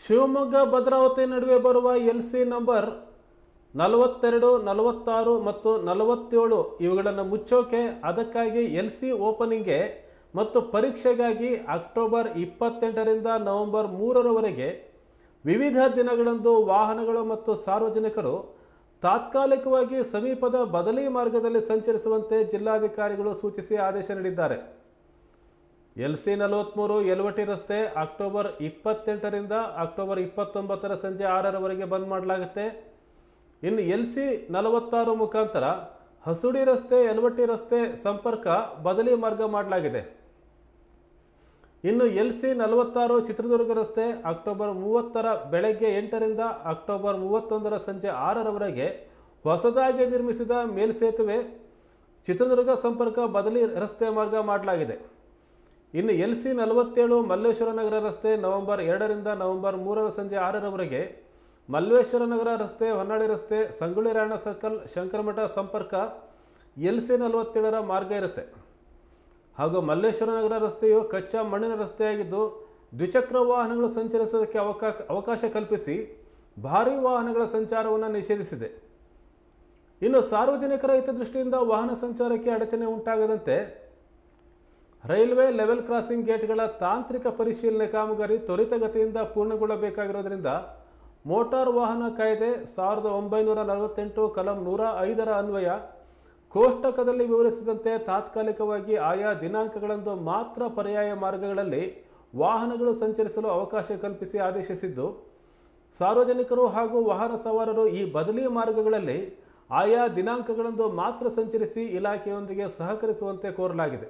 ಶಿವಮೊಗ್ಗ ಭದ್ರಾವತಿ ನಡುವೆ ಬರುವ LC number 42, 46 ಮತ್ತು 47 ಇವುಗಳನ್ನು ಮುಚ್ಚೋಕೆ ಅದಕ್ಕಾಗಿ ಎಲ್ಸಿ ಓಪನಿಂಗ್ಗೆ ಮತ್ತು ಪರೀಕ್ಷೆಗಾಗಿ ಅಕ್ಟೋಬರ್ 28ರಿಂದ ನವೆಂಬರ್ 3ರವರೆಗೆ ವಿವಿಧ ದಿನಗಳಂದು ವಾಹನಗಳು ಮತ್ತು ಸಾರ್ವಜನಿಕರು ತಾತ್ಕಾಲಿಕವಾಗಿ ಸಮೀಪದ ಬದಲಿ ಮಾರ್ಗದಲ್ಲಿ ಸಂಚರಿಸುವಂತೆ ಜಿಲ್ಲಾಧಿಕಾರಿಗಳು ಸೂಚಿಸಿ ಆದೇಶ ನೀಡಿದ್ದಾರೆ. ಎಲ್ಸಿ 43 ಯಲವಟ್ಟಿ ರಸ್ತೆ ಅಕ್ಟೋಬರ್ 28ರಿಂದ ಅಕ್ಟೋಬರ್ 29ರ ಸಂಜೆ 6ರವರೆಗೆ ಬಂದ್ ಮಾಡಲಾಗುತ್ತೆ. ಇನ್ನು ಎಲ್ಸಿ 46 ಮುಖಾಂತರ ಹಸುಡಿ ರಸ್ತೆ ಯಲವಟ್ಟಿ ರಸ್ತೆ ಸಂಪರ್ಕ ಬದಲಿ ಮಾರ್ಗ ಮಾಡಲಾಗಿದೆ. ಇನ್ನು ಎಲ್ಸಿ 46 ಚಿತ್ರದುರ್ಗ ರಸ್ತೆ ಅಕ್ಟೋಬರ್ 30ರ ಬೆಳಗ್ಗೆ 8ರಿಂದ ಅಕ್ಟೋಬರ್ 31ರ ಸಂಜೆ 6ರವರೆಗೆ ಹೊಸದಾಗಿ ನಿರ್ಮಿಸಿದ ಮೇಲ್ಸೇತುವೆ ಚಿತ್ರದುರ್ಗ ಸಂಪರ್ಕ ಬದಲಿ ರಸ್ತೆ ಮಾರ್ಗ ಮಾಡಲಾಗಿದೆ. ಇನ್ನು ಎಲ್ಸಿ 47 ಮಲ್ಲೇಶ್ವರ ನಗರ ರಸ್ತೆ ನವೆಂಬರ್ 2ರಿಂದ ನವೆಂಬರ್ 3ರ ಸಂಜೆ 6ರವರೆಗೆ ಮಲ್ಲೇಶ್ವರ ನಗರ ರಸ್ತೆ ಹೊನ್ನಾಳಿ ರಸ್ತೆ ಸಂಗೊಳ್ಳಿ ರಾಯಣ್ಣ ಸರ್ಕಲ್ ಶಂಕರಮಠ ಸಂಪರ್ಕ ಎಲ್ಸಿ 47ರ ಮಾರ್ಗ ಇರುತ್ತೆ. ಹಾಗೂ ಮಲ್ಲೇಶ್ವರ ನಗರ ರಸ್ತೆಯು ಕಚ್ಚಾ ಮಣ್ಣಿನ ರಸ್ತೆಯಾಗಿದ್ದು ದ್ವಿಚಕ್ರ ವಾಹನಗಳು ಸಂಚರಿಸುವುದಕ್ಕೆ ಅವಕಾಶ ಕಲ್ಪಿಸಿ ಭಾರೀ ವಾಹನಗಳ ಸಂಚಾರವನ್ನು ನಿಷೇಧಿಸಿದೆ. ಇನ್ನು ಸಾರ್ವಜನಿಕರ ಹಿತದೃಷ್ಟಿಯಿಂದ ವಾಹನ ಸಂಚಾರಕ್ಕೆ ಅಡಚಣೆ ಉಂಟಾಗದಂತೆ ರೈಲ್ವೆ ಲೆವೆಲ್ ಕ್ರಾಸಿಂಗ್ ಗೇಟ್ಗಳ ತಾಂತ್ರಿಕ ಪರಿಶೀಲನೆ ಕಾಮಗಾರಿ ತ್ವರಿತಗತಿಯಿಂದ ಪೂರ್ಣಗೊಳ್ಳಬೇಕಾಗಿರುವುದರಿಂದ ಮೋಟಾರ್ ವಾಹನ ಕಾಯ್ದೆ 1948 ಕಲಂ 105ರ ಅನ್ವಯ ಕೋಷ್ಟಕದಲ್ಲಿ ವಿವರಿಸಿದಂತೆ ತಾತ್ಕಾಲಿಕವಾಗಿ ಆಯಾ ದಿನಾಂಕಗಳಂದು ಮಾತ್ರ ಪರ್ಯಾಯ ಮಾರ್ಗಗಳಲ್ಲಿ ವಾಹನಗಳು ಸಂಚರಿಸಲು ಅವಕಾಶ ಕಲ್ಪಿಸಿ ಆದೇಶಿಸಿದ್ದು, ಸಾರ್ವಜನಿಕರು ಹಾಗೂ ವಾಹನ ಸವಾರರು ಈ ಬದಲಿ ಮಾರ್ಗಗಳಲ್ಲಿ ಆಯಾ ದಿನಾಂಕಗಳಂದು ಮಾತ್ರ ಸಂಚರಿಸಿ ಇಲಾಖೆಯೊಂದಿಗೆ ಸಹಕರಿಸುವಂತೆ ಕೋರಲಾಗಿದೆ.